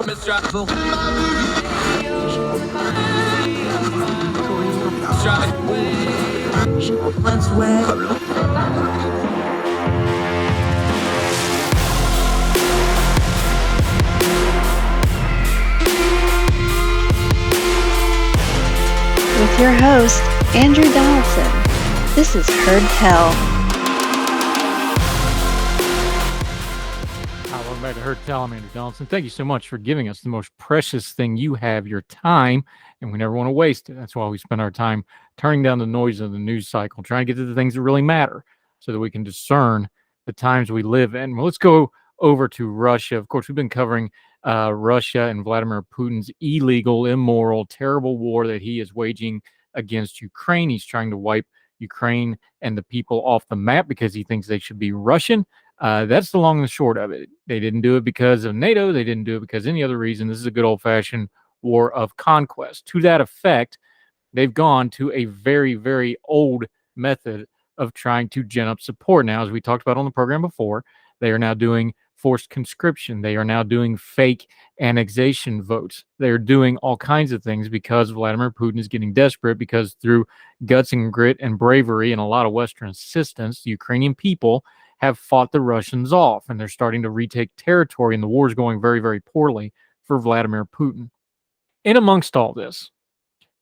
With your host, Andrew Donaldson. This is Heard Tell. Welcome back to Heard Tell. I'm Andrew Donaldson. Thank you so much for giving us the most precious thing you have, your time, and we never want to waste it. That's why we spend our time turning down the noise of the news cycle, trying to get to the things that really matter so that we can discern the times we live in. Well, let's go over to Russia. Of course, we've been covering Russia and Vladimir Putin's illegal, immoral, terrible war that he is waging against Ukraine. He's trying to wipe Ukraine and the people off the map because he thinks they should be Russian. That's the long and the short of it. They didn't do it because of NATO. They didn't do it because of any other reason. This is a good old-fashioned war of conquest. To that effect, they've gone to a very, very old method of trying to gin up support. Now, as we talked about on the program before, they are now doing forced conscription. They are now doing fake annexation votes. They're doing all kinds of things because Vladimir Putin is getting desperate, because through guts and grit and bravery and a lot of Western assistance, the Ukrainian people have fought the Russians off, and they're starting to retake territory, and the war is going very, very poorly for Vladimir Putin. In amongst all this,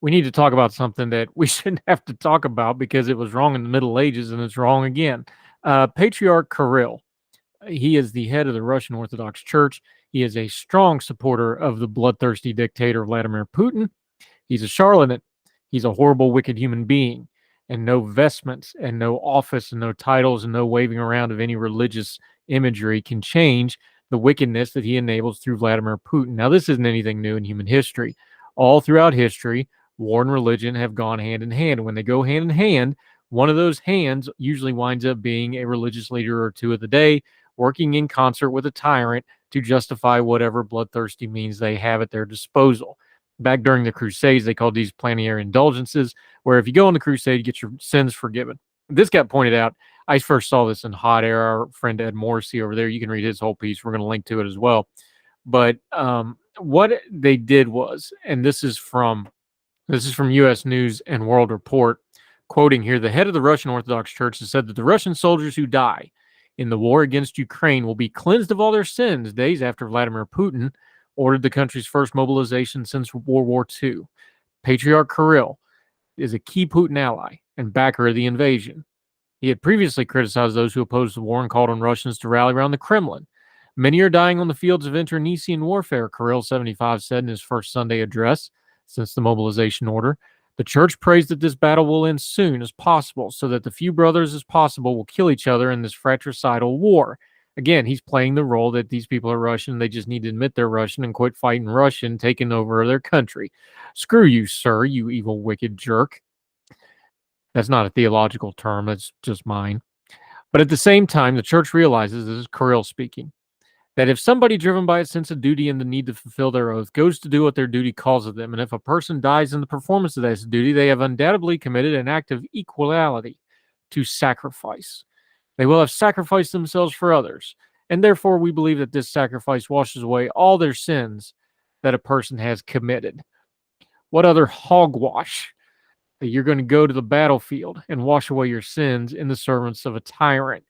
we need to talk about something that we shouldn't have to talk about because it was wrong in the Middle Ages, and it's wrong again. Patriarch Kirill. He is the head of the Russian Orthodox Church. He is a strong supporter of the bloodthirsty dictator Vladimir Putin. He's a charlatan. He's a horrible, wicked human being. And no vestments and no office and no titles and no waving around of any religious imagery can change the wickedness that he enables through Vladimir Putin. Now, this isn't anything new in human history. All throughout history, war and religion have gone hand in hand. When they go hand in hand, one of those hands usually winds up being a religious leader or two of the day, working in concert with a tyrant to justify whatever bloodthirsty means they have at their disposal. Back during the Crusades, they called these plenary indulgences, where if you go on the crusade, you get your sins forgiven. This got pointed out. I first saw this in Hot Air. Our friend Ed Morrissey over there, you can read his whole piece. We're going to link to it as well. But what they did was, and this is from U.S. News and World Report, quoting here, the head of the Russian Orthodox Church has said that the Russian soldiers who die in the war against Ukraine will be cleansed of all their sins days after Vladimir Putin ordered the country's first mobilization since World War II. Patriarch Kirill is a key Putin ally and backer of the invasion. He had previously criticized those who opposed the war and called on Russians to rally around the Kremlin. Many are dying on the fields of internecine warfare, Kirill, 75, said in his first Sunday address since the mobilization order. The church prays that this battle will end soon as possible so that the few brothers as possible will kill each other in this fratricidal war. Again, he's playing the role that these people are Russian. They just need to admit they're Russian and quit fighting Russian, taking over their country. Screw you, sir, you evil, wicked jerk. That's not a theological term. That's just mine. But at the same time, the church realizes, this is Kirill speaking, that if somebody driven by a sense of duty and the need to fulfill their oath goes to do what their duty calls of them, and if a person dies in the performance of that duty, they have undoubtedly committed an act of equality to sacrifice. They will have sacrificed themselves for others, and therefore we believe that this sacrifice washes away all their sins that a person has committed. What other hogwash that you're going to go to the battlefield and wash away your sins in the servants of a tyrant?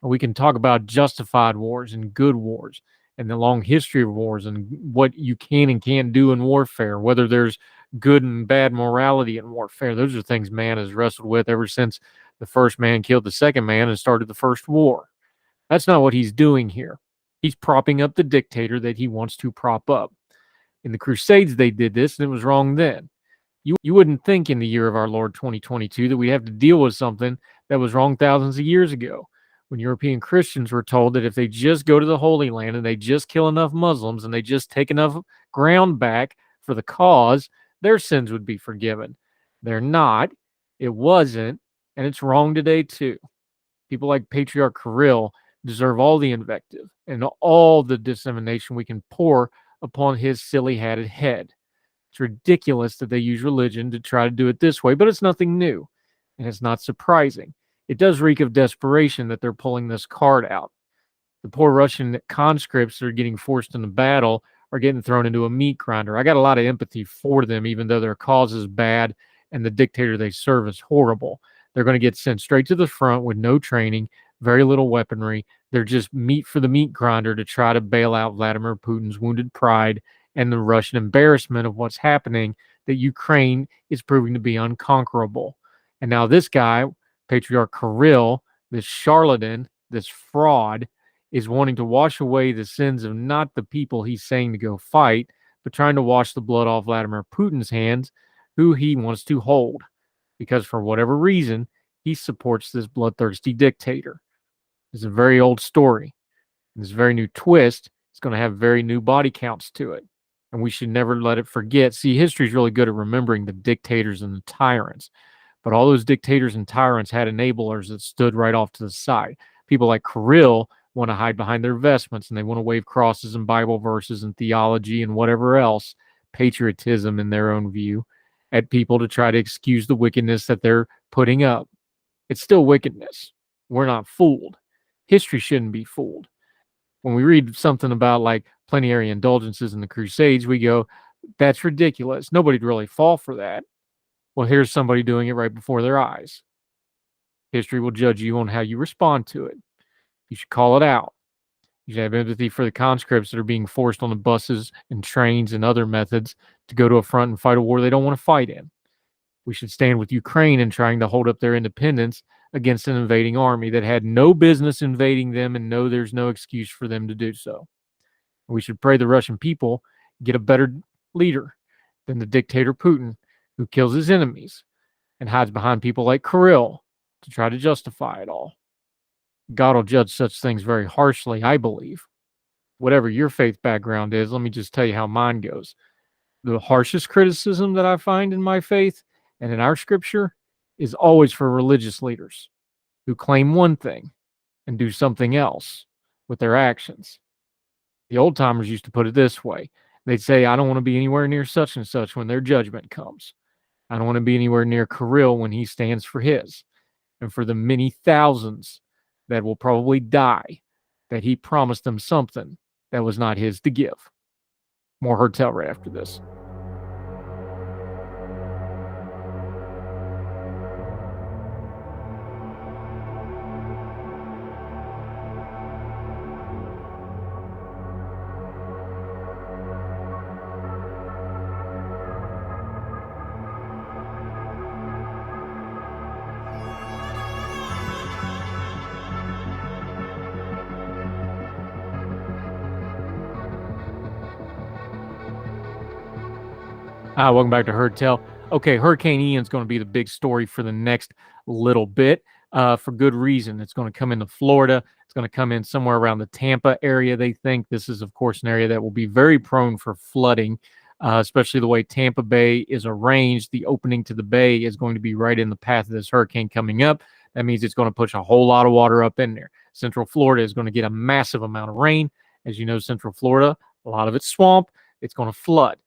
And we can talk about justified wars and good wars and the long history of wars and what you can and can't do in warfare, whether there's good and bad morality in warfare. Those are things man has wrestled with ever since the first man killed the second man and started the first war. That's not what he's doing here. He's propping up the dictator that he wants to prop up. In the Crusades, they did this, and it was wrong then. You wouldn't think in the year of our Lord 2022 that we have to deal with something that was wrong thousands of years ago, when European Christians were told that if they just go to the Holy Land and they just kill enough Muslims and they just take enough ground back for the cause, their sins would be forgiven. They're not. It wasn't. And it's wrong today, too. People like Patriarch Kirill deserve all the invective and all the dissemination we can pour upon his silly-hatted head. It's ridiculous that they use religion to try to do it this way, but it's nothing new, and it's not surprising. It does reek of desperation that they're pulling this card out. The poor Russian conscripts that are getting forced into battle are getting thrown into a meat grinder. I got a lot of empathy for them, even though their cause is bad and the dictator they serve is horrible. They're going to get sent straight to the front with no training, very little weaponry. They're just meat for the meat grinder to try to bail out Vladimir Putin's wounded pride and the Russian embarrassment of what's happening, that Ukraine is proving to be unconquerable. And now this guy, Patriarch Kirill, this charlatan, this fraud, is wanting to wash away the sins of not the people he's saying to go fight, but trying to wash the blood off Vladimir Putin's hands, who he wants to hold. Because for whatever reason, he supports this bloodthirsty dictator. It's a very old story. And this very new twist is going to have very new body counts to it. And we should never let it forget. See, history is really good at remembering the dictators and the tyrants. But all those dictators and tyrants had enablers that stood right off to the side. People like Kirill want to hide behind their vestments, and they want to wave crosses and Bible verses and theology and whatever else, patriotism in their own view, at people to try to excuse the wickedness that they're putting up. It's still wickedness. We're not fooled. History shouldn't be fooled. When we read something about like plenary indulgences in the Crusades, we go, that's ridiculous. Nobody'd really fall for that. Well, here's somebody doing it right before their eyes. History will judge you on how you respond to it. You should call it out. You should have empathy for the conscripts that are being forced on the buses and trains and other methods to go to a front and fight a war they don't want to fight in. We should stand with Ukraine in trying to hold up their independence against an invading army that had no business invading them, and know there's no excuse for them to do so. We should pray the Russian people get a better leader than the dictator Putin, who kills his enemies and hides behind people like Kirill to try to justify it all. God will judge such things very harshly, I believe. Whatever your faith background is, let me just tell you how mine goes. The harshest criticism that I find in my faith and in our scripture is always for religious leaders who claim one thing and do something else with their actions. The old timers used to put it this way. They'd say, I don't want to be anywhere near such and such when their judgment comes. I don't want to be anywhere near Kirill when he stands for his. And for the many thousands that will probably die, that he promised them something that was not his to give. More Hertel right after this. Welcome back to Hertel. Okay, Hurricane Ian's going to be the big story for the next little bit, for good reason. It's going to come into Florida. It's going to come in somewhere around the Tampa area, they think. This is, of course, an area that will be very prone for flooding, especially the way Tampa Bay is arranged. The opening to the bay is going to be right in the path of this hurricane coming up. That means it's going to push a whole lot of water up in there. Central Florida is going to get a massive amount of rain. As you know, Central Florida, a lot of it's swamp. It's going to flood.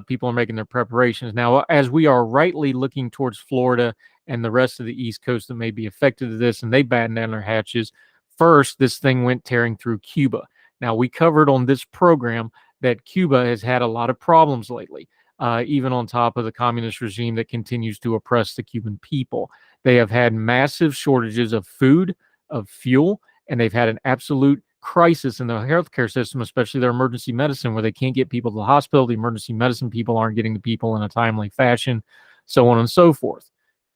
People are making their preparations. Now, as we are rightly looking towards Florida and the rest of the East Coast that may be affected to this, and they batten down their hatches, first, this thing went tearing through Cuba. Now, we covered on this program that Cuba has had a lot of problems lately, even on top of the communist regime that continues to oppress the Cuban people. They have had massive shortages of food, of fuel, and they've had an absolute crisis in the healthcare system, especially their emergency medicine, where they can't get people to the hospital. The emergency medicine people aren't getting to people in a timely fashion, so on and so forth.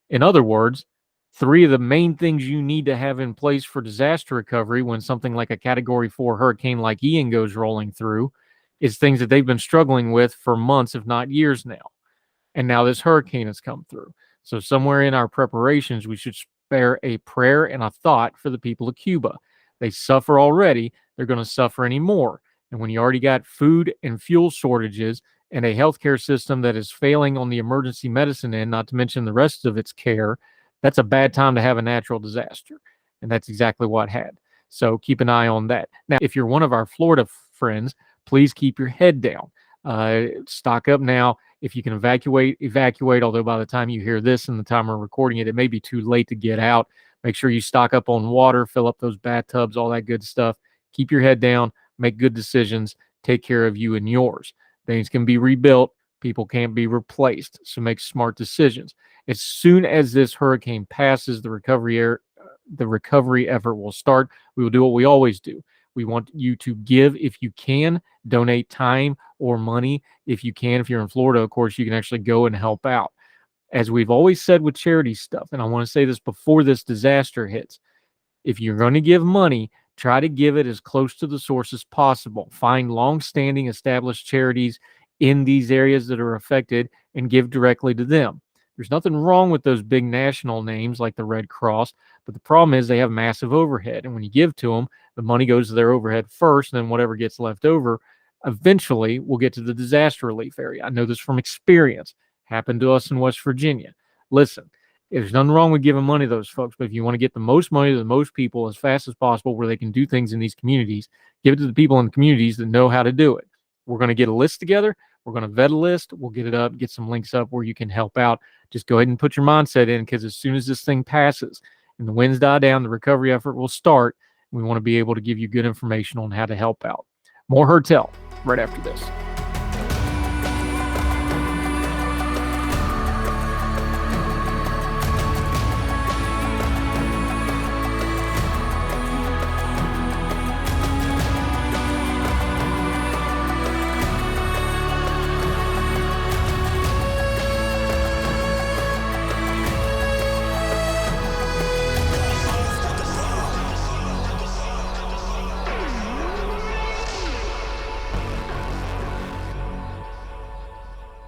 In other words, three of the main things you need to have in place for disaster recovery when something like a Category 4 hurricane like Ian goes rolling through is things that they've been struggling with for months, if not years now. And now this hurricane has come through. So somewhere in our preparations, we should spare a prayer and a thought for the people of Cuba. They suffer already. They're going to suffer anymore. And when you already got food and fuel shortages and a healthcare system that is failing on the emergency medicine end, not to mention the rest of its care, that's a bad time to have a natural disaster. And that's exactly what had. So keep an eye on that. Now, if you're one of our Florida friends, please keep your head down. Stock up now. If you can evacuate, although by the time you hear this and the time we're recording it, it may be too late to get out. Make sure you stock up on water, fill up those bathtubs, all that good stuff. Keep your head down, make good decisions, take care of you and yours. Things can be rebuilt. People can't be replaced. So make smart decisions. As soon as this hurricane passes, the recovery effort will start. We will do what we always do. We want you to give if you can, donate time or money if you can. If you're in Florida, of course, you can actually go and help out. As we've always said with charity stuff, and I want to say this before this disaster hits, if you're going to give money, try to give it as close to the source as possible. Find long-standing established charities in these areas that are affected and give directly to them. There's nothing wrong with those big national names like the Red Cross, but the problem is they have massive overhead. And when you give to them, the money goes to their overhead first, and then whatever gets left over eventually will get to the disaster relief area. I know this from experience. Happened to us in West Virginia. Listen, there's nothing wrong with giving money to those folks, but if you want to get the most money to the most people as fast as possible where they can do things in these communities, give it to the people in the communities that know how to do it. We're going to get a list together. We're going to vet a list. We'll get it up, get some links up where you can help out. Just go ahead and put your mindset in, because as soon as this thing passes and the winds die down, the recovery effort will start. We want to be able to give you good information on how to help out. More Heard Tell right after this.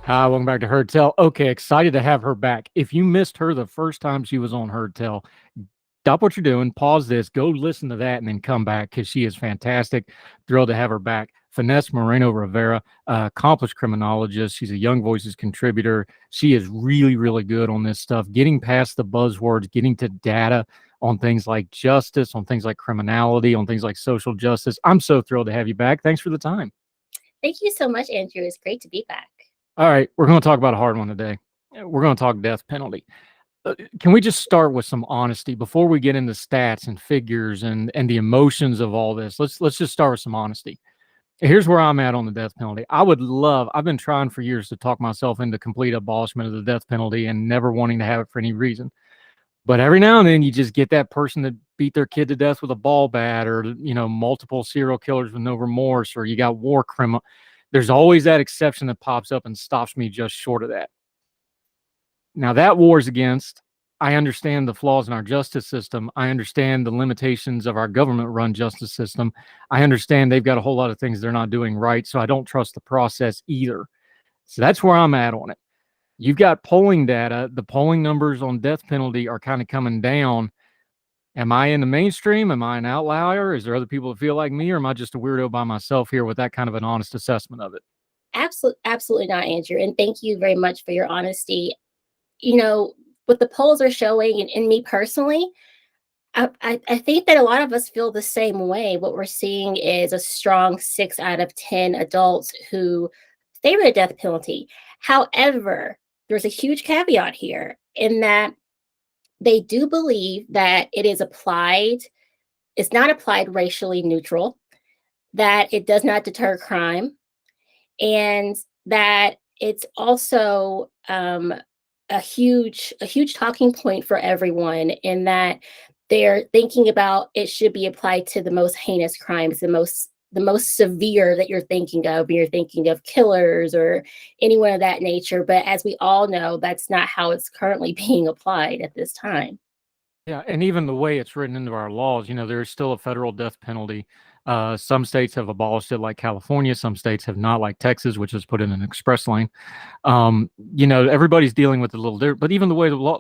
Hi, welcome back to Heard Tell. Okay, excited to have her back. If you missed her the first time she was on Heard Tell, stop what you're doing, pause this, go listen to that, and then come back, because she is fantastic. Thrilled to have her back. Finesse Moreno-Rivera, accomplished criminologist. She's a Young Voices contributor. She is really, really good on this stuff, getting past the buzzwords, getting to data on things like justice, on things like criminality, on things like social justice. I'm so thrilled to have you back. Thanks for the time. Thank you so much, Andrew. It's great to be back. All right, we're going to talk about a hard one today. We're going to talk death penalty. Can we just start with some honesty before we get into stats and figures and the emotions of all this? Let's just start with some honesty. Here's where I'm at on the death penalty. I've been trying for years to talk myself into complete abolishment of the death penalty and never wanting to have it for any reason. But every now and then you just get that person that beat their kid to death with a ball bat, or, multiple serial killers with no remorse, or you got war criminal. There's always that exception that pops up and stops me just short of that. Now, that war's against. I understand the flaws in our justice system. I understand the limitations of our government-run justice system. I understand they've got a whole lot of things they're not doing right, so I don't trust the process either. So that's where I'm at on it. You've got polling data. The polling numbers on death penalty are kind of coming down. Am I in the mainstream? Am I an outlier? Is there other people that feel like me, or am I just a weirdo by myself here with that kind of an honest assessment of it? Absolutely not, Andrew. And thank you very much for your honesty. What the polls are showing, and me personally, I think that a lot of us feel the same way. What we're seeing is a strong 6 out of 10 adults who favor the death penalty. However, there's a huge caveat here in that they do believe that it's not applied racially neutral, that it does not deter crime, and that it's also a huge talking point for everyone, in that they're thinking about it should be applied to the most heinous crimes, the most severe that you're thinking of. You're thinking of killers or anyone of that nature. But as we all know, that's not how it's currently being applied at this time. Yeah, and even the way it's written into our laws, there is still a federal death penalty. Some states have abolished it, like California. Some states have not, like Texas, which has put in an express lane. Everybody's dealing with it a little different. But even the way the law,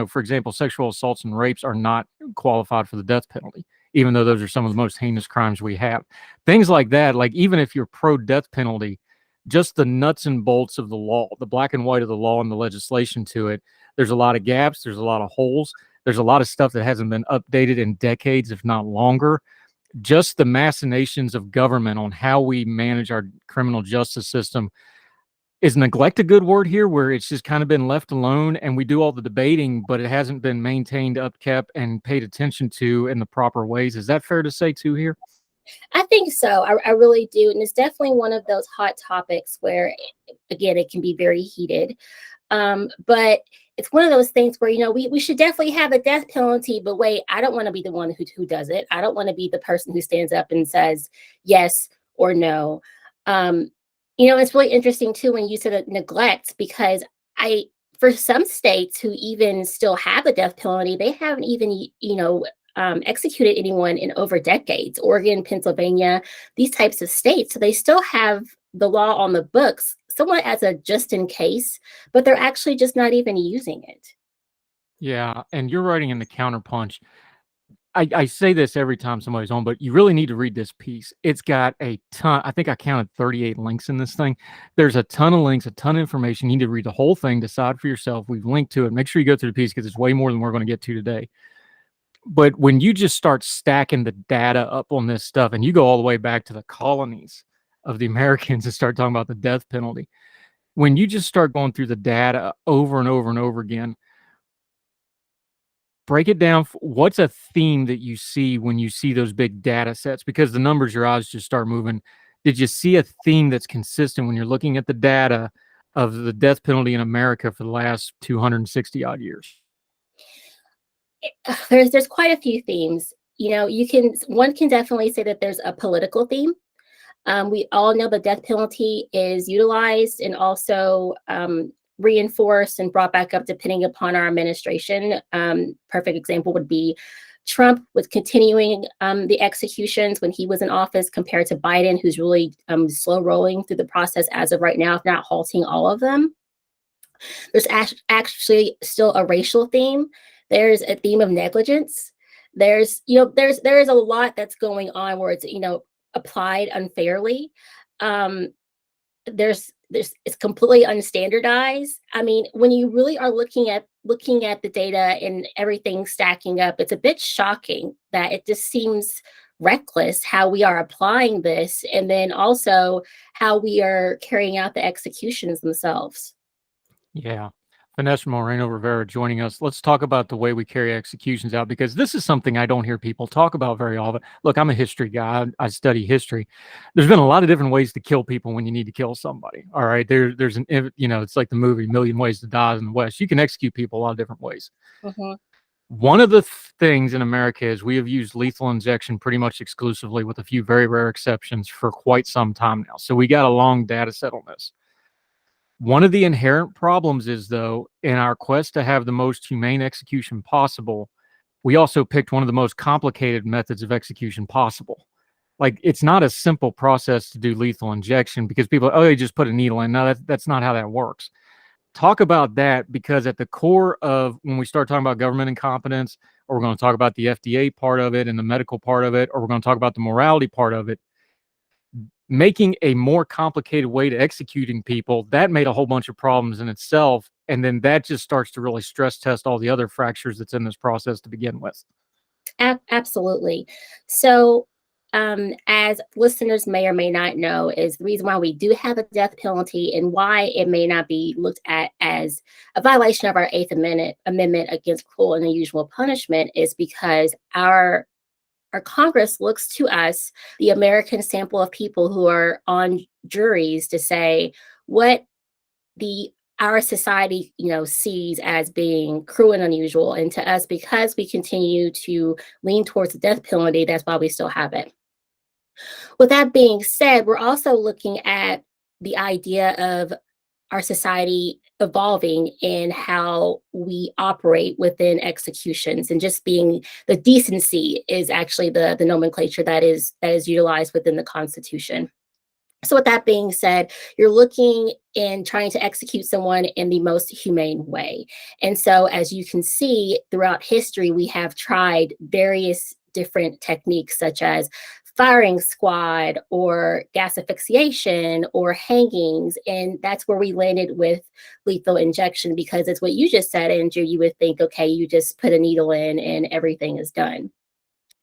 for example, sexual assaults and rapes are not qualified for the death penalty, even though those are some of the most heinous crimes we have. Things like that, like even if you're pro-death penalty, just the nuts and bolts of the law, the black and white of the law and the legislation to it, there's a lot of gaps. There's a lot of holes. There's a lot of stuff that hasn't been updated in decades, if not longer. Just the machinations of government on how we manage our criminal justice system. Is neglect a good word here, where it's just kind of been left alone and we do all the debating, but it hasn't been maintained, upkept, and paid attention to in the proper ways? Is that fair to say too here? I think so. I really do. And it's definitely one of those hot topics where, again, it can be very heated. But it's one of those things where, we should definitely have a death penalty, but wait, I don't want to be the one who does it. I don't want to be the person who stands up and says yes or no. It's really interesting too when you said it neglect, because for some states who even still have a death penalty, they haven't even, executed anyone in over decades. Oregon, Pennsylvania, these types of states. So they still have the law on the books, somewhat as a just in case, but they're actually just not even using it. Yeah, and you're writing in the counterpunch. I say this every time somebody's on, but you really need to read this piece. It's got a ton. I think I counted 38 links in this thing. There's a ton of links, a ton of information. You need to read the whole thing, decide for yourself. We've linked to it. Make sure you go through the piece because it's way more than we're going to get to today. But when you just start stacking the data up on this stuff and you go all the way back to the colonies of the Americans and start talking about the death penalty, when you just start going through the data over and over and over again, break it down. What's a theme that you see when you see those big data sets? Because the numbers, your eyes just start moving. Did you see a theme that's consistent when you're looking at the data of the death penalty in America for the last 260 odd years? There's quite a few themes. One can definitely say that there's a political theme. We all know the death penalty is utilized and also reinforced and brought back up depending upon our administration. Perfect example would be Trump was continuing the executions when he was in office compared to Biden, who's really slow rolling through the process as of right now, if not halting all of them. There's actually still a racial theme. There's a theme of negligence. There's a lot that's going on where it's, applied unfairly. It's completely unstandardized. I mean, when you really are looking at the data and everything stacking up, it's a bit shocking that it just seems reckless how we are applying this, and then also how we are carrying out the executions themselves. Yeah. Finesse Moreno-Rivera joining us. Let's talk about the way we carry executions out, because this is something I don't hear people talk about very often. Look, I'm a history guy. I study history. There's been a lot of different ways to kill people when you need to kill somebody. All right. There's it's like the movie Million Ways to Die in the West. You can execute people a lot of different ways. Mm-hmm. One of the things in America is we have used lethal injection pretty much exclusively, with a few very rare exceptions, for quite some time now. So we got a long data set on this. One of the inherent problems is, though, in our quest to have the most humane execution possible, we also picked one of the most complicated methods of execution possible. Like, it's not a simple process to do lethal injection because people, they just put a needle in. No, that's not how that works. Talk about that, because at the core of when we start talking about government incompetence, or we're going to talk about the FDA part of it and the medical part of it, or we're going to talk about the morality part of it, making a more complicated way to executing people, that made a whole bunch of problems in itself. And then that just starts to really stress test all the other fractures that's in this process to begin with. Absolutely. So, as listeners may or may not know, is the reason why we do have a death penalty and why it may not be looked at as a violation of our Eighth Amendment against cruel and unusual punishment is because our Congress looks to us, the American sample of people who are on juries, to say what our society, sees as being cruel and unusual. And to us, because we continue to lean towards the death penalty, that's why we still have it. With that being said, we're also looking at the idea of our society evolving in how we operate within executions, and just being the decency is actually the nomenclature that is utilized within the Constitution. So with that being said, you're looking and trying to execute someone in the most humane way. And so as you can see throughout history, we have tried various different techniques such as firing squad or gas asphyxiation or hangings. And that's where we landed with lethal injection, because it's what you just said, Andrew. You would think, okay, you just put a needle in and everything is done.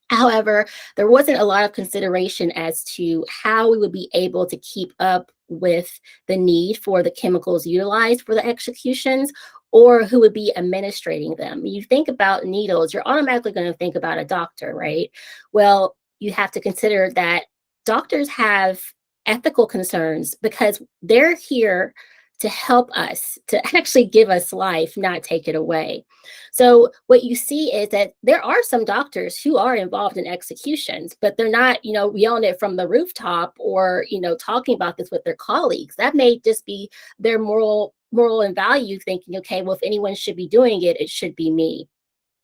However, there wasn't a lot of consideration as to how we would be able to keep up with the need for the chemicals utilized for the executions, or who would be administrating them. You think about needles, you're automatically going to think about a doctor, right? Well, you have to consider that doctors have ethical concerns because they're here to help us, to actually give us life, not take it away. So what you see is that there are some doctors who are involved in executions, but they're not, yelling it from the rooftop or, talking about this with their colleagues. That may just be their moral and value thinking, okay, well, if anyone should be doing it, it should be me.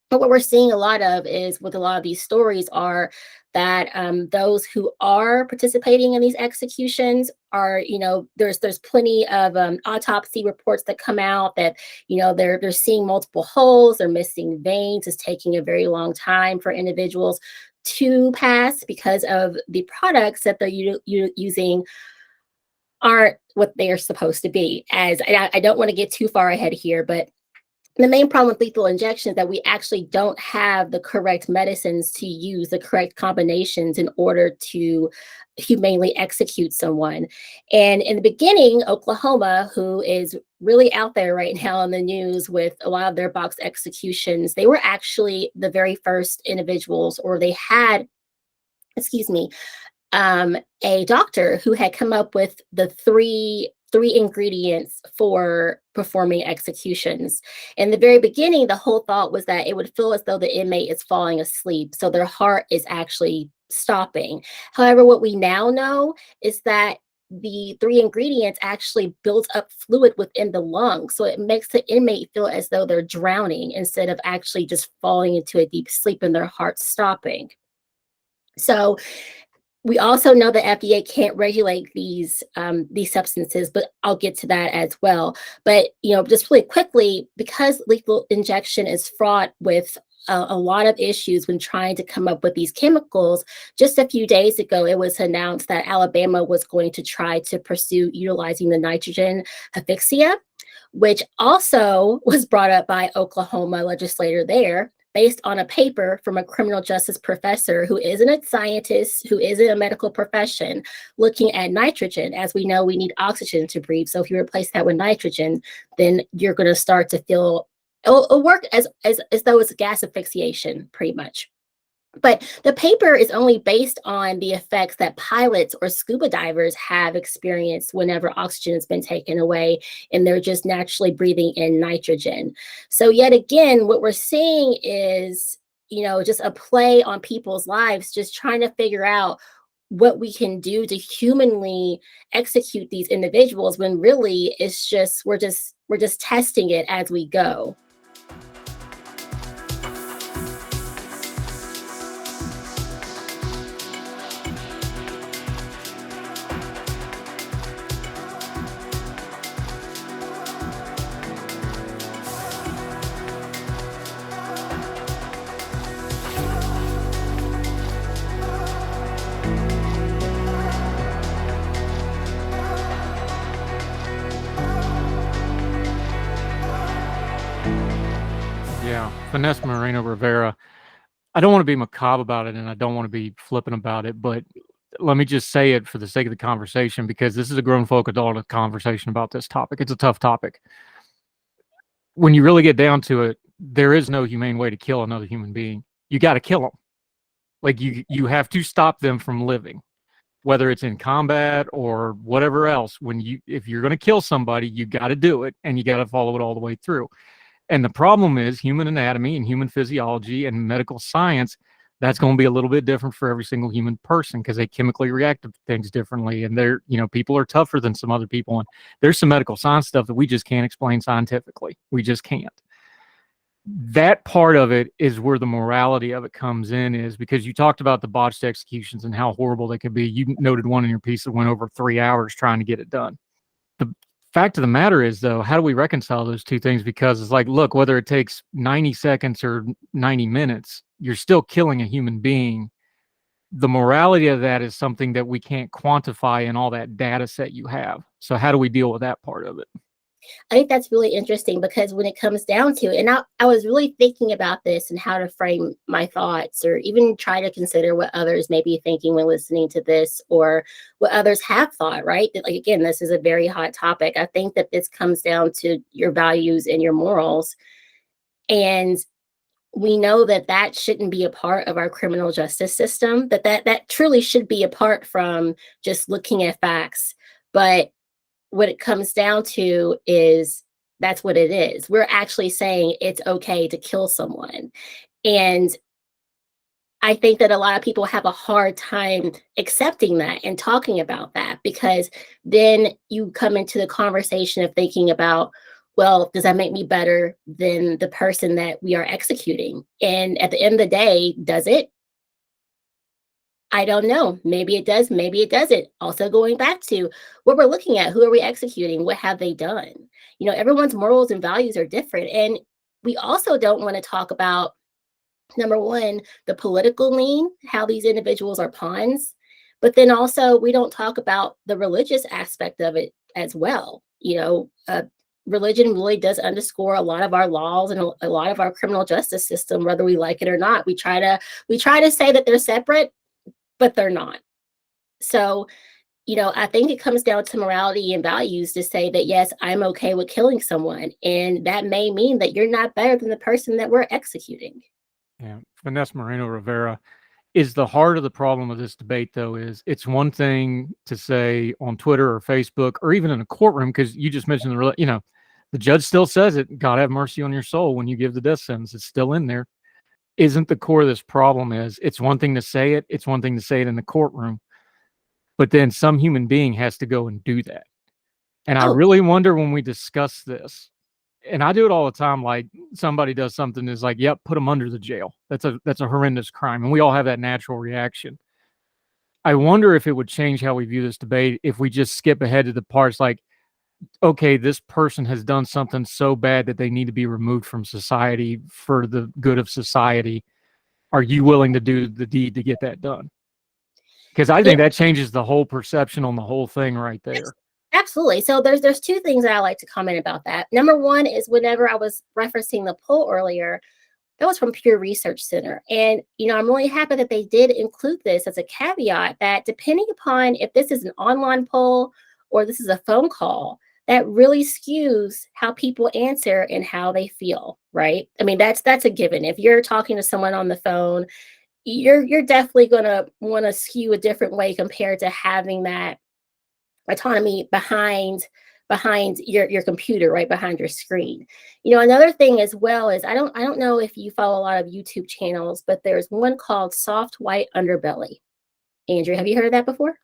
But what we're seeing a lot of is with a lot of these stories are that those who are participating in these executions are, there's plenty of autopsy reports that come out that, they're seeing multiple holes, they're missing veins. It's taking a very long time for individuals to pass because of the products that they're using aren't what they are supposed to be. As I don't want to get too far ahead here, but the main problem with lethal injection is that we actually don't have the correct medicines to use, the correct combinations in order to humanely execute someone. And in the beginning, Oklahoma, who is really out there right now in the news with a lot of their box executions, they were actually the very first individuals, or they had, excuse me, a doctor who had come up with the three ingredients for performing executions. In the very beginning, the whole thought was that it would feel as though the inmate is falling asleep, so their heart is actually stopping. However, what we now know is that the three ingredients actually builds up fluid within the lungs, so it makes the inmate feel as though they're drowning instead of actually just falling into a deep sleep and their heart stopping. So we also know the FDA can't regulate these substances, but I'll get to that as well. But just really quickly, because lethal injection is fraught with a lot of issues when trying to come up with these chemicals. Just a few days ago, it was announced that Alabama was going to try to pursue utilizing the nitrogen asphyxia, which also was brought up by Oklahoma legislator there, based on a paper from a criminal justice professor who isn't a scientist, who isn't a medical profession, looking at nitrogen. As we know, we need oxygen to breathe. So if you replace that with nitrogen, then you're going to start to feel, it'll work as though it's gas asphyxiation, pretty much. But the paper is only based on the effects that pilots or scuba divers have experienced whenever oxygen has been taken away and they're just naturally breathing in nitrogen. So yet again, what we're seeing is, just a play on people's lives, just trying to figure out what we can do to humanly execute these individuals when really it's just, we're just testing it as we go. Finesse Moreno-Rivera. I don't want to be macabre about it and I don't want to be flippant about it, but let me just say it for the sake of the conversation, because this is a grown folk adult conversation about this topic. It's a tough topic. When you really get down to it, there is no humane way to kill another human being. You got to kill them. Like you have to stop them from living, whether it's in combat or whatever else. If you're going to kill somebody, you got to do it and you got to follow it all the way through. And the problem is human anatomy and human physiology and medical science, that's going to be a little bit different for every single human person because they chemically react to things differently. And people are tougher than some other people. And there's some medical science stuff that we just can't explain scientifically. We just can't. That part of it is where the morality of it comes in, is because you talked about the botched executions and how horrible they could be. You noted one in your piece that went over 3 hours trying to get it done. The fact of the matter is, though, how do we reconcile those two things? Because it's like, look, whether it takes 90 seconds or 90 minutes, you're still killing a human being. The morality of that is something that we can't quantify in all that data set you have. So how do we deal with that part of it? I think that's really interesting because when it comes down to it, and I was really thinking about this and how to frame my thoughts, or even try to consider what others may be thinking when listening to this, or what others have thought, right? That, like, again, this is a very hot topic. I think that this comes down to your values and your morals. And we know that that shouldn't be a part of our criminal justice system, that truly should be apart from just looking at facts. But what it comes down to is that's what it is. We're actually saying it's okay to kill someone. And I think that a lot of people have a hard time accepting that and talking about that, because then you come into the conversation of thinking about, well, does that make me better than the person that we are executing? And at the end of the day, does it? I don't know. Maybe it does, maybe it doesn't. Also, going back to what we're looking at, who are we executing? What have they done? Everyone's morals and values are different. And we also don't want to talk about, number one, the political lean, how these individuals are pawns. But then also, we don't talk about the religious aspect of it as well. Religion really does underscore a lot of our laws and a lot of our criminal justice system, whether we like it or not. We try to say that they're separate, but they're not. So, I think it comes down to morality and values to say that, yes, I'm okay with killing someone. And that may mean that you're not better than the person that we're executing. Yeah. Finesse Moreno-Rivera, is the heart of the problem of this debate, though, is it's one thing to say on Twitter or Facebook or even in a courtroom, because you just mentioned the judge still says it, God have mercy on your soul when you give the death sentence. It's still in there. Isn't the core of this problem is it's one thing to say it, it's one thing to say it in the courtroom, but then some human being has to go and do that. And I really wonder when we discuss this, and I do it all the time, like somebody does something is like, yep, put them under the jail. That's a horrendous crime. And we all have that natural reaction. I wonder if it would change how we view this debate if we just skip ahead to the parts like, okay, this person has done something so bad that they need to be removed from society for the good of society. Are you willing to do the deed to get that done? Because I think that changes the whole perception on the whole thing right there. Absolutely. So there's two things that I like to comment about that. Number one is, whenever I was referencing the poll earlier, that was from Pew Research Center. And, I'm really happy that they did include this as a caveat, that depending upon if this is an online poll or this is a phone call, that really skews how people answer and how they feel, right? I mean, that's a given. If you're talking to someone on the phone, you're definitely going to want to skew a different way compared to having that autonomy behind your computer, right behind your screen. Another thing as well is, I don't know if you follow a lot of YouTube channels, but there's one called Soft White Underbelly. Andrew, have you heard of that before?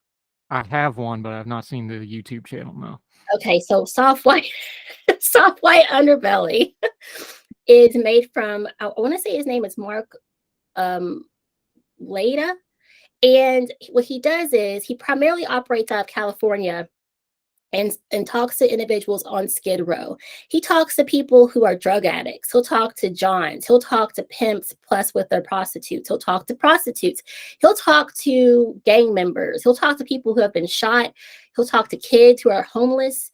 I have one, but I've not seen the YouTube channel, no. Okay, so Soft White Underbelly is made from, I want to say his name is Mark Leda. And what he does is he primarily operates out of California and talks to individuals on Skid Row. He talks to people who are drug addicts. He'll talk to Johns. He'll talk to pimps plus with their prostitutes. He'll talk to prostitutes. He'll talk to gang members. He'll talk to people who have been shot. He'll talk to kids who are homeless.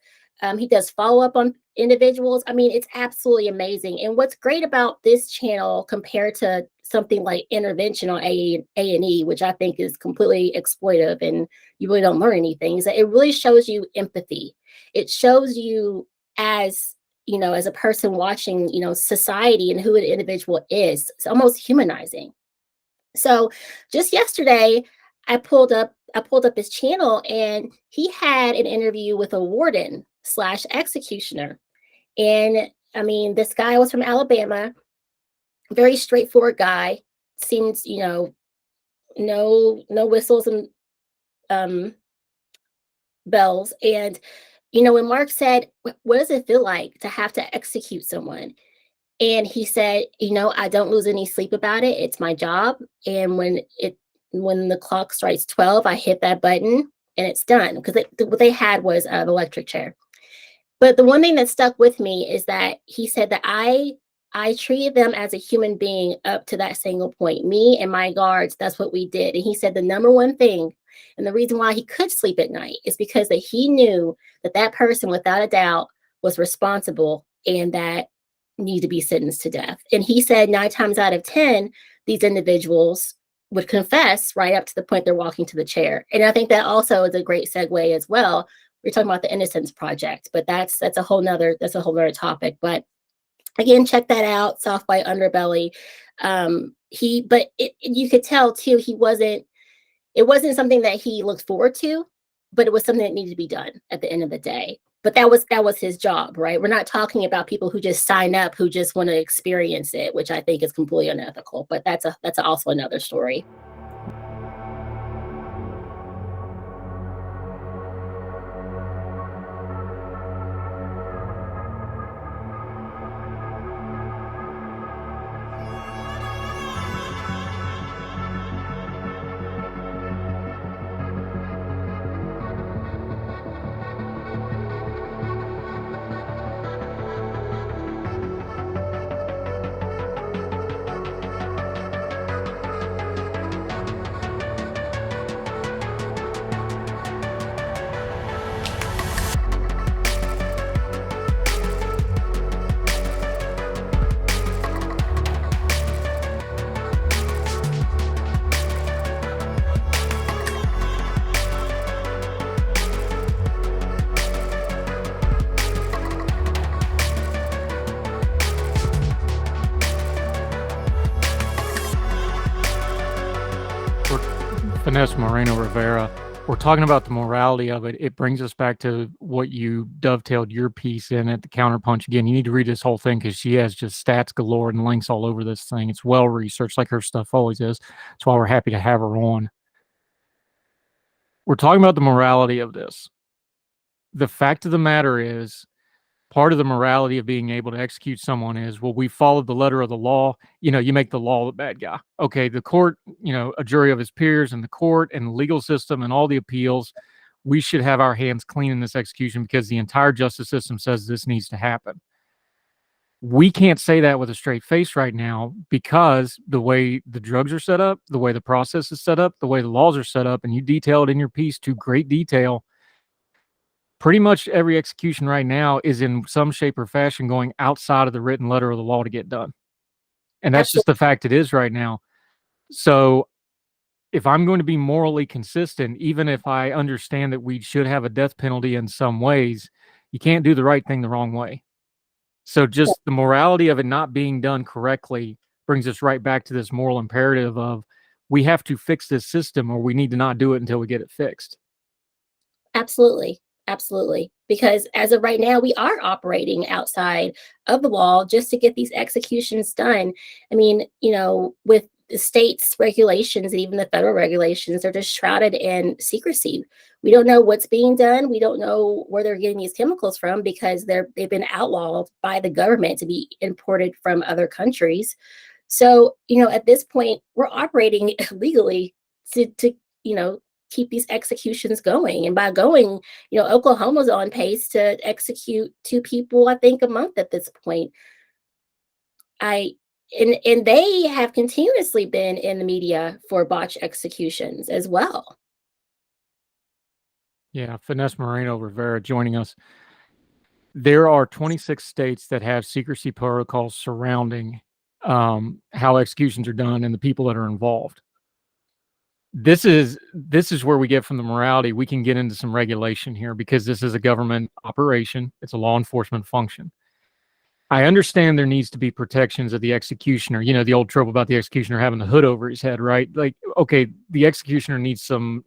He does follow-up on individuals. I mean, it's absolutely amazing. And what's great about this channel compared to something like Intervention on A&E, which I think is completely exploitive and you really don't learn anything, is that it really shows you empathy. It shows you as a person watching, society and who an individual is. It's almost humanizing. So just yesterday, I pulled up his channel, and he had an interview with a warden / executioner. And I mean, this guy was from Alabama, very straightforward guy, seems, no whistles and bells. And, when Mark said, what does it feel like to have to execute someone? And he said, I don't lose any sleep about it. It's my job. And when the clock strikes 12, I hit that button and it's done. Because what they had was an electric chair. But the one thing that stuck with me is that he said that I treated them as a human being up to that single point. Me and my guards, that's what we did. And he said the number one thing, and the reason why he could sleep at night, is because that he knew that person, without a doubt, was responsible and that needed to be sentenced to death. And he said 9 times out of 10, these individuals would confess right up to the point they're walking to the chair. And I think that also is a great segue as well. We're talking about the Innocence Project, but that's a whole nother topic. But Again, check that out, Soft White Underbelly. You could tell too, it wasn't something that he looked forward to, but it was something that needed to be done at the end of the day. But that was his job, right? We're not talking about people who just sign up, who just want to experience it, which I think is completely unethical. But that's also another story. Finesse Moreno-Rivera, we're talking about the morality of it. It brings us back to what you dovetailed your piece in at the counterpunch. Again, you need to read this whole thing because she has just stats galore and links all over this thing. It's well researched, like her stuff always is. That's why we're happy to have her on. We're talking about the morality of this. The fact of the matter is, part of the morality of being able to execute someone is, well, we followed the letter of the law. You know, you make the law the bad guy. Okay, the court, you know, a jury of his peers and the court and the legal system and all the appeals, we should have our hands clean in this execution because the entire justice system says this needs to happen. We can't say that with a straight face right now because the way the drugs are set up, the way the process is set up, the way the laws are set up, and you detailed in your piece to great detail, pretty much every execution right now is in some shape or fashion going outside of the written letter of the law to get done. And that's just the fact it is right now. So if I'm going to be morally consistent, even if I understand that we should have a death penalty in some ways, you can't do the right thing the wrong way. So just the morality of it not being done correctly brings us right back to this moral imperative of we have to fix this system or we need to not do it until we get it fixed. Absolutely. Absolutely. Because as of right now, we are operating outside of the law just to get these executions done. I mean, you know, with the state's regulations and even the federal regulations, they're just shrouded in secrecy. We don't know what's being done. We don't know where they're getting these chemicals from because they've been outlawed by the government to be imported from other countries. So, you know, at this point, we're operating legally to you know, keep these executions going. And by going, you know, Oklahoma's on pace to execute 2 people, I think, a month at this point. And they have continuously been in the media for botch executions as well. Yeah, Finesse Moreno-Rivera joining us. There are 26 states that have secrecy protocols surrounding how executions are done and the people that are involved. This is where we get from the morality. We can get into some regulation here because this is a government operation. It's a law enforcement function. I understand there needs to be protections of the executioner. You know, the old trope about the executioner having the hood over his head, right? Like, okay, the executioner needs some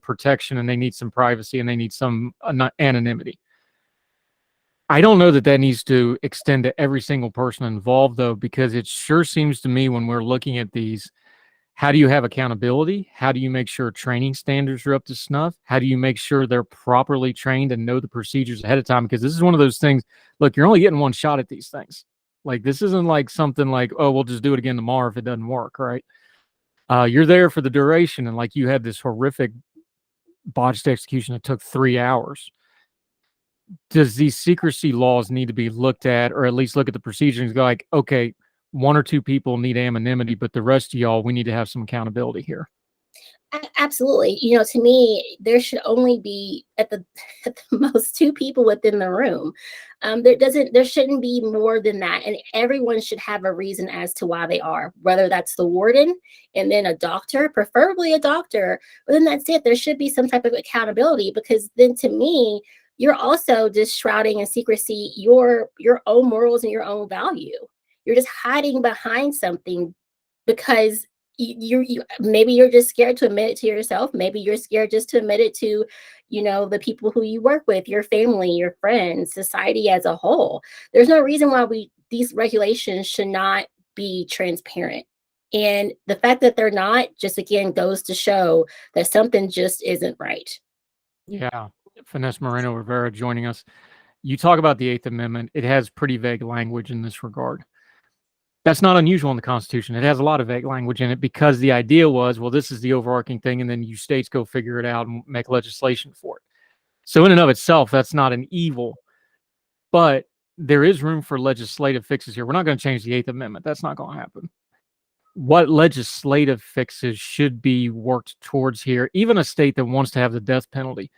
protection and they need some privacy and they need some anonymity. I don't know that needs to extend to every single person involved, though, because it sure seems to me when we're looking at these, how do you have accountability? How do you make sure training standards are up to snuff? How do you make sure they're properly trained and know the procedures ahead of time? Because this is one of those things, look, you're only getting one shot at these things. Like, this isn't like something like, oh, we'll just do it again tomorrow if it doesn't work, right? You're there for the duration. And like you had this horrific botched execution that took 3 hours. Does these secrecy laws need to be looked at, or at least look at the procedures and go like, okay, 1 or 2 people need anonymity, but the rest of y'all, we need to have some accountability here. Absolutely. You know, to me, there should only be at the most 2 people within the room. There shouldn't be more than that. And everyone should have a reason as to why they are, whether that's the warden and then a doctor, preferably a doctor, but then that's it. There should be some type of accountability because then to me, you're also just shrouding in secrecy your own morals and your own value. You're just hiding behind something because you maybe you're just scared to admit it to yourself. Maybe you're scared just to admit it to, the people who you work with, your family, your friends, society as a whole. There's no reason why these regulations should not be transparent. And the fact that they're not just again goes to show that something just isn't right. Yeah. Finesse Moreno-Rivera joining us. You talk about the Eighth Amendment. It has pretty vague language in this regard. That's not unusual in the Constitution. It has a lot of vague language in it because the idea was, well, this is the overarching thing, and then you states go figure it out and make legislation for it. So in and of itself, that's not an evil, but there is room for legislative fixes here. We're not going to change the Eighth Amendment. That's not going to happen. What legislative fixes should be worked towards here? Even a state that wants to have the death penalty,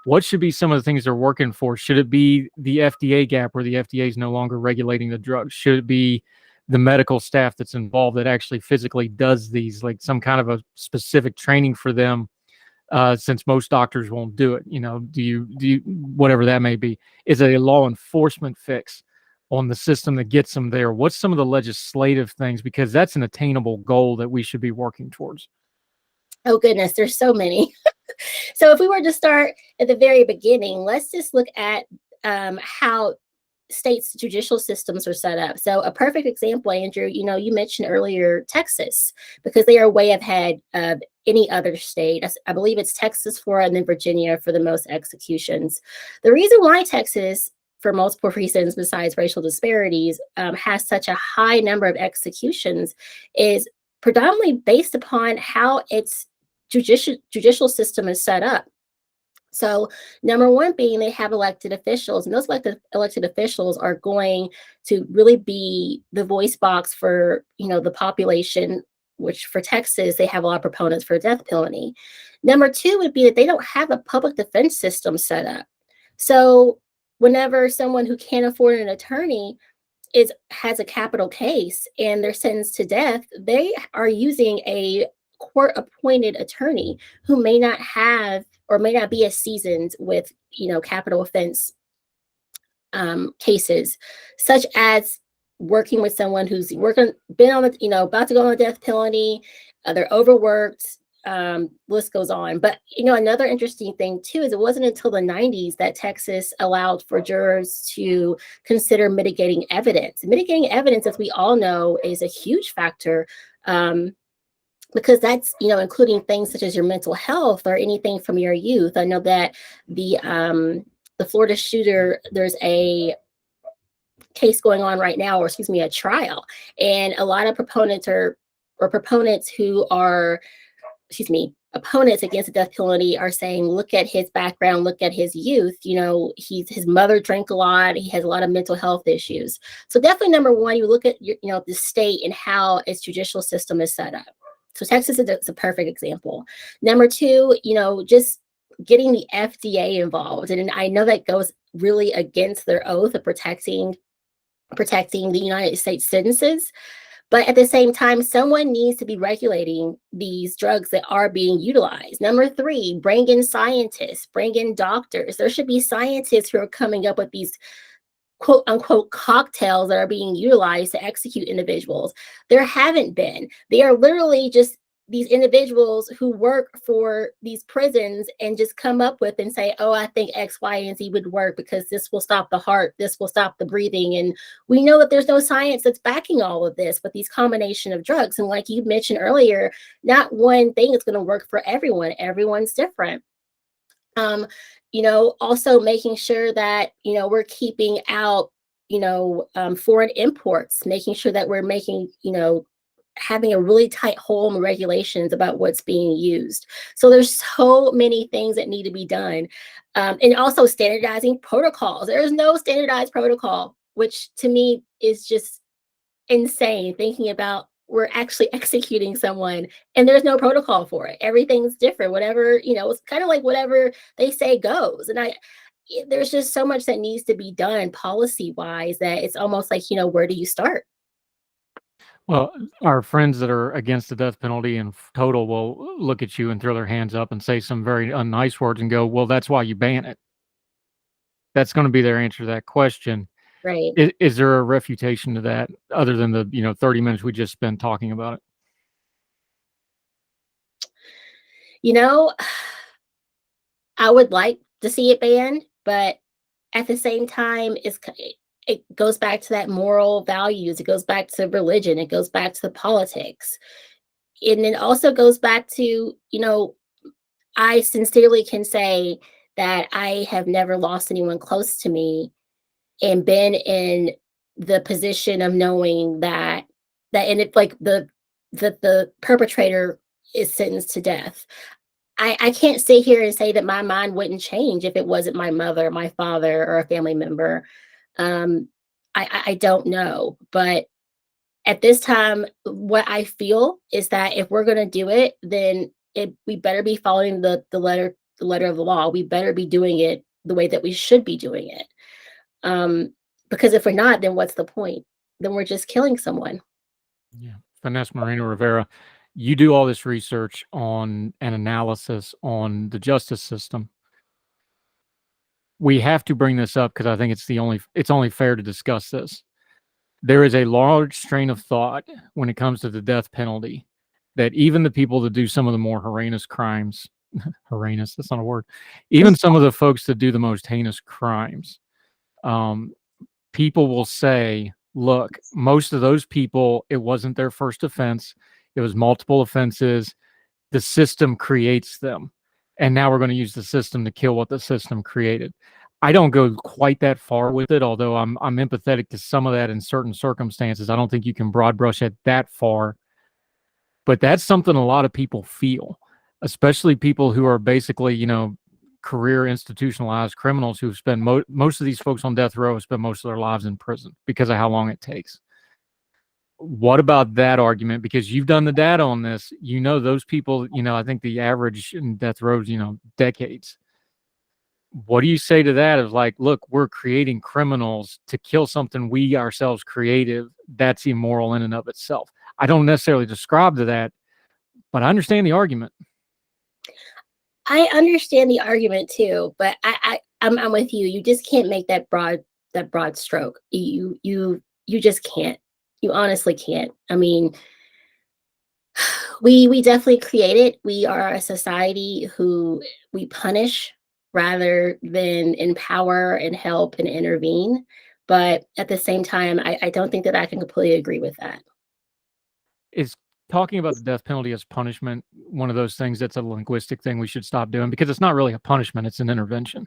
what should be some of the things they're working for? Should it be the FDA gap where the FDA is no longer regulating the drugs? Should it be the medical staff that's involved that actually physically does these, like some kind of a specific training for them, since most doctors won't do it? Do you whatever that may be? Is it a law enforcement fix on the system that gets them there? What's some of the legislative things? Because that's an attainable goal that we should be working towards. Oh goodness, there's so many. So if we were to start at the very beginning, let's just look at how states' judicial systems are set up. So a perfect example, Andrew, you mentioned earlier Texas, because they are way ahead of any other state. I believe it's Texas for, and then Virginia for the most executions. The reason why Texas, for multiple reasons besides racial disparities, has such a high number of executions is predominantly based upon how its judicial system is set up. So number one being they have elected officials, and those elected officials are going to really be the voice box for, the population, which for Texas, they have a lot of proponents for death penalty. Number two would be that they don't have a public defense system set up. So whenever someone who can't afford an attorney has a capital case and they're sentenced to death, they are using a court-appointed attorney who may not have or may not be as seasoned with, capital offense cases, such as working with someone who's been on the, about to go on the death penalty, they're overworked, list goes on. But, another interesting thing too, is it wasn't until the 90s that Texas allowed for jurors to consider mitigating evidence. Mitigating evidence, as we all know, is a huge factor, because that's, including things such as your mental health or anything from your youth. I know that the Florida shooter, there's a case going on right now, or excuse me, a trial, and a lot of proponents who are, opponents against the death penalty are saying, look at his background, look at his youth. His mother drank a lot. He has a lot of mental health issues. So definitely number one, you look at the state and how its judicial system is set up. So Texas is a perfect example. Number two, just getting the FDA involved. And I know that goes really against their oath of protecting the United States citizens. But at the same time, someone needs to be regulating these drugs that are being utilized. Number three, bring in scientists, bring in doctors. There should be scientists who are coming up with these quote unquote cocktails that are being utilized to execute individuals. There haven't been. They are literally just these individuals who work for these prisons and just come up with and say, oh, I think X, Y, and Z would work because this will stop the heart, this will stop the breathing. And we know that there's no science that's backing all of this, but these combination of drugs. And like you mentioned earlier, not one thing is going to work for everyone. Everyone's different. Also making sure that, we're keeping out, foreign imports, making sure that we're making, having a really tight hold on regulations about what's being used. So there's so many things that need to be done. And also standardizing protocols. There's no standardized protocol, which to me is just insane, thinking about we're actually executing someone and there's no protocol for it. Everything's different. Whatever, it's kind of like whatever they say goes. And there's just so much that needs to be done policy wise that it's almost like, where do you start? Well, our friends that are against the death penalty in total will look at you and throw their hands up and say some very unnice words and go, well, that's why you ban it. that's going to be their answer to that question. Right. Is there a refutation to that other than the 30 minutes we just spent talking about it? I would like to see it banned, but at the same time, it goes back to that moral values. It goes back to religion. It goes back to politics. And it also goes back to, I sincerely can say that I have never lost anyone close to me and been in the position of knowing and it like the perpetrator is sentenced to death. I can't sit here and say that my mind wouldn't change if it wasn't my mother, my father, or a family member. I don't know, but at this time, what I feel is that if we're going to do it, then we better be following the letter of the law. We better be doing it the way that we should be doing it. Because if we're not, then what's the point? Then we're just killing someone. Yeah. Finesse Moreno-Rivera, you do all this research on an analysis on the justice system. We have to bring this up because I think it's only fair to discuss this. There is a large strain of thought when it comes to the death penalty that even the people that do some of the more heinous crimes, heinous, that's not a word, even some of the folks that do the most heinous crimes, people will say, look, most of those people, it wasn't their first offense. It was multiple offenses. The system creates them. And now we're going to use the system to kill what the system created. I don't go quite that far with it, although I'm empathetic to some of that in certain circumstances. I don't think you can broad brush it that far. But that's something a lot of people feel, especially people who are basically, career institutionalized criminals who spend most of these folks on death row spend most of their lives in prison because of how long it takes. What about that argument? Because you've done the data on this, those people, I think the average in death row is, decades. What do you say to that? Of like, look, we're creating criminals to kill something we ourselves created. That's immoral in and of itself. I don't necessarily describe to that, but I understand the argument. I understand the argument too, but I'm with you. You just can't make that broad stroke. You just can't. You honestly can't. I mean, we definitely create it. We are a society who we punish rather than empower and help and intervene. But at the same time, I don't think that I can completely agree with that. Is talking about the death penalty as punishment one of those things that's a linguistic thing we should stop doing? Because it's not really a punishment, it's an intervention.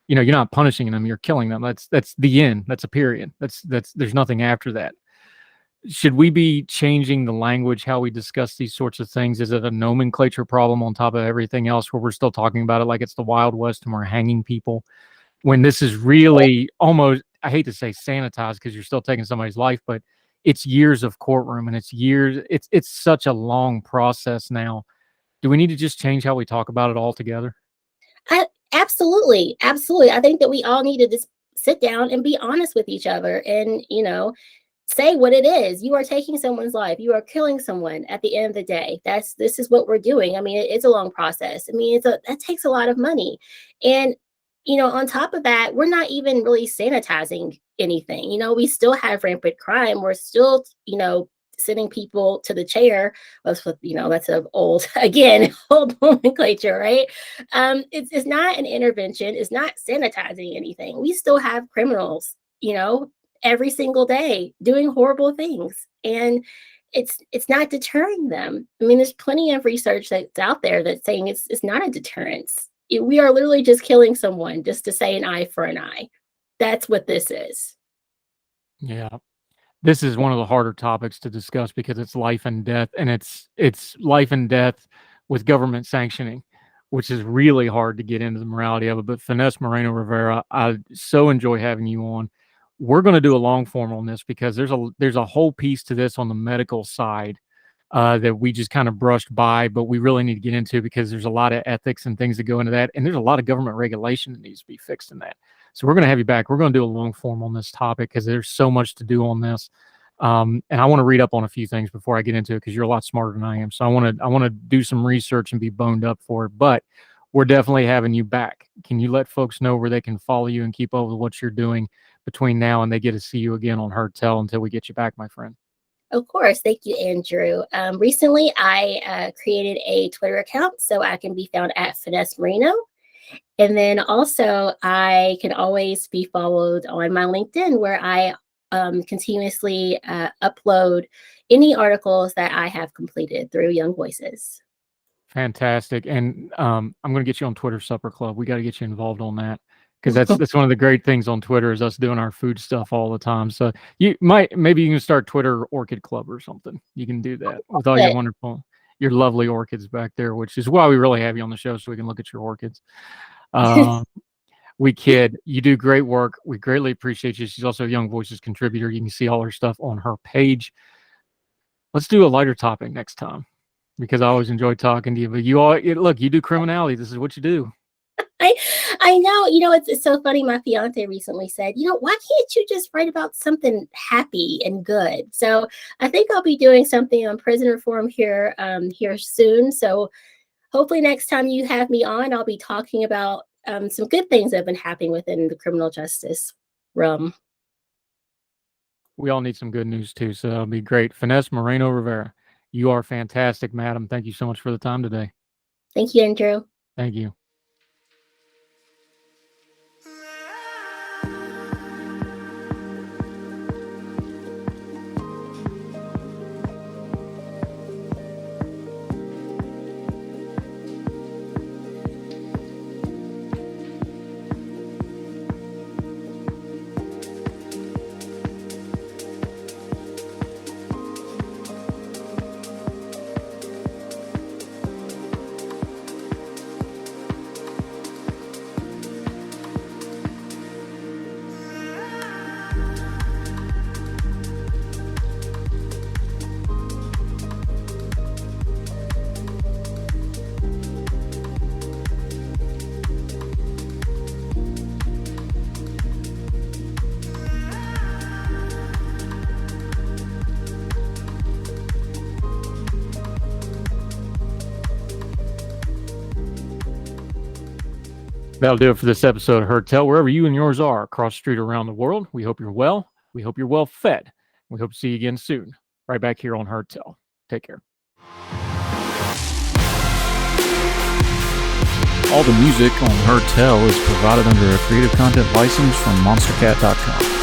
You're not punishing them, you're killing them. That's the end. That's a period. That's there's nothing after that. Should we be changing the language, how we discuss these sorts of things? Is it a nomenclature problem on top of everything else where we're still talking about it like it's the Wild West and we're hanging people? When this is really almost, I hate to say sanitized because you're still taking somebody's life, but it's years of courtroom and it's such a long process now. Do we need to just change how we talk about it altogether? Absolutely. I think that we all need to just sit down and be honest with each other and, say what it is. You are taking someone's life. You are killing someone at the end of the day. This is what we're doing. I mean, it's a long process. I mean, that takes a lot of money. And, on top of that, we're not even really sanitizing anything. We still have rampant crime. We're still, sending people to the chair. That's an old nomenclature, right? It's not an intervention. It's not sanitizing anything. We still have criminals, every single day doing horrible things, and it's not deterring them. I mean, there's plenty of research that's out there that's saying it's not a deterrence. We are literally just killing someone just to say an eye for an eye. That's what this is. Yeah. This is one of the harder topics to discuss because it's life and death, and it's life and death with government sanctioning, which is really hard to get into the morality of it. But Finesse Moreno-Rivera, I so enjoy having you on. We're going to do a long form on this because there's a whole piece to this on the medical side that we just kind of brushed by, but we really need to get into because there's a lot of ethics and things that go into that, and there's a lot of government regulation that needs to be fixed in that. So we're going to have you back. We're going to do a long form on this topic because there's so much to do on this. And I want to read up on a few things before I get into it because you're a lot smarter than I am. So I want to do some research and be boned up for it. But we're definitely having you back. Can you let folks know where they can follow you and keep up with what you're doing between now and they get to see you again on Heard Tell until we get you back, my friend? Of course. Thank you, Andrew. Recently, I created a Twitter account so I can be found at Finesse Moreno. And then also, I can always be followed on my LinkedIn, where I continuously upload any articles that I have completed through Young Voices. Fantastic. And I'm going to get you on Twitter Supper Club. We got to get you involved on that, because that's one of the great things on Twitter is us doing our food stuff all the time. So maybe you can start Twitter Orchid Club or something. You can do that with all your lovely orchids back there, which is why we really have you on the show, so we can look at your orchids. We kid. You do great work. We greatly appreciate you. She's also a Young Voices contributor. You can see all her stuff on her page. Let's do a lighter topic next time, because I always enjoy talking to you. But you do criminality. This is what you do. I know. It's so funny. My fiance recently said, why can't you just write about something happy and good? So I think I'll be doing something on prison reform here soon. So hopefully next time you have me on, I'll be talking about some good things that have been happening within the criminal justice realm. We all need some good news too, so that'll be great. Finesse Moreno-Rivera, you are fantastic, madam. Thank you so much for the time today. Thank you, Andrew. Thank you. That'll do it for this episode of Heard Tell. Wherever you and yours are across the street around the world, we hope you're well. We hope you're well fed. We hope to see you again soon, right back here on Heard Tell. Take care. All the music on Heard Tell is provided under a Creative Content license from monstercat.com.